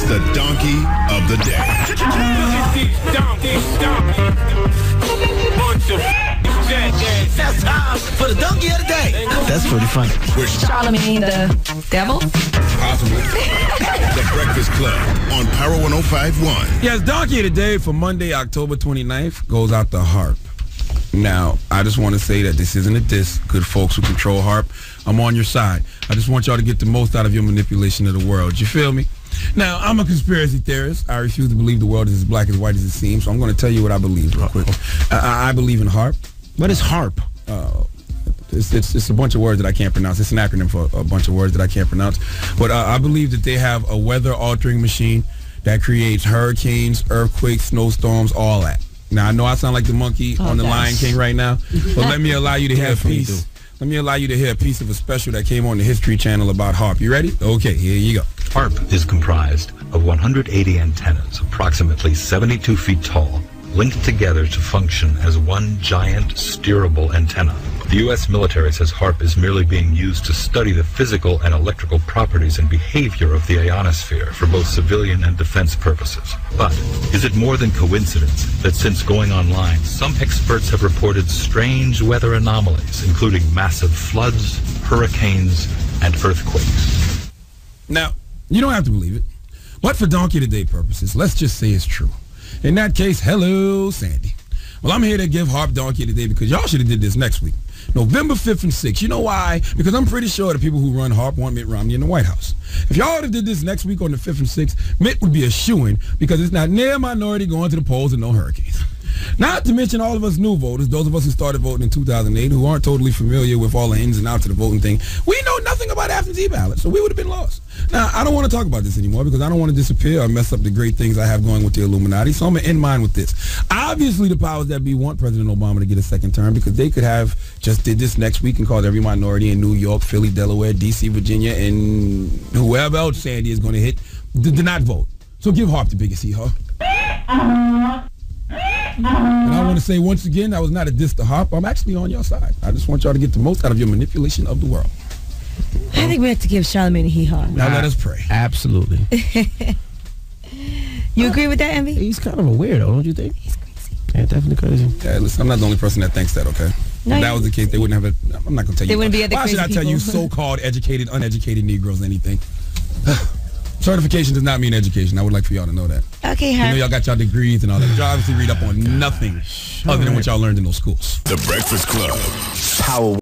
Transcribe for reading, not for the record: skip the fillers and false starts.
the donkey of the day. That's time for the donkey of the day. That's pretty funny. With Charlamagne the devil? Possible. The Breakfast Club on Power 105.1. Yes, donkey of the day for Monday, October 29th goes out to H.A.A.R.P. Now, I just want to say that this isn't a diss. Good folks who control H.A.A.R.P, I'm on your side. I just want y'all to get the most out of your manipulation of the world. You feel me? Now, I'm a conspiracy theorist. I refuse to believe the world is as black as white as it seems, so I'm going to tell you what I believe real quick. I believe in H.A.A.R.P. What is H.A.A.R.P? It's a bunch of words that I can't pronounce. It's an acronym for a bunch of words that I can't pronounce. But I believe that they have a weather-altering machine that creates hurricanes, earthquakes, snowstorms, all that. Now, I know I sound like the monkey on the Lion King right now, but let me allow you to hear a piece. Let me allow you to hear a piece of a special that came on the History Channel about H.A.A.R.P. You ready? Okay, here you go. H.A.A.R.P is comprised of 180 antennas, approximately 72 feet tall, linked together to function as one giant steerable antenna. The U.S. military says H.A.A.R.P is merely being used to study the physical and electrical properties and behavior of the ionosphere for both civilian and defense purposes. But is it more than coincidence that since going online, some experts have reported strange weather anomalies, including massive floods, hurricanes, and earthquakes? Now, you don't have to believe it, but for Donkey Today purposes, let's just say it's true. In that case, hello, Sandy. Well, I'm here to give H.A.A.R.P Donkey today because y'all should have did this next week. November 5th and 6th. You know why? Because I'm pretty sure the people who run H.A.A.R.P want Mitt Romney in the White House. If y'all would have did this next week on the 5th and 6th, Mitt would be a shoo-in because it's not near a minority going to the polls and no hurricanes. Not to mention all of us new voters, those of us who started voting in 2008, who aren't totally familiar with all the ins and outs of the voting thing. We know nothing about absentee ballots, so we would have been lost. Now, I don't want to talk about this anymore because I don't want to disappear or mess up the great things I have going with the Illuminati, so I'm going to end mine with this. Obviously, the powers that be want President Obama to get a second term because they could have just did this next week and called every minority in New York, Philly, Delaware, D.C., Virginia, and whoever else Sandy is going to hit to not vote. So give H.A.A.R.P the biggest hee-haw. And I want to say once again, that was not a diss to H.A.A.R.P. I'm actually on your side. I just want y'all to get the most out of your manipulation of the world. I think we have to give Charlamagne a hee-haw. Now let us pray. Absolutely. You agree with that, Envy? He's kind of a weirdo, don't you think? He's crazy. Yeah, definitely crazy. Yeah, listen, I'm not the only person that thinks that, okay? No, if that was the case, they wouldn't have it. I'm not going to tell you. They wouldn't be other Why crazy should I tell you people? so-called educated, uneducated Negroes anything? Certification does not mean education. I would like for y'all to know that. Okay, I know H.A.A.R.P. y'all got y'all degrees and all that. Y'all obviously read up on nothing other than what y'all learned in those schools. The Breakfast Club. Power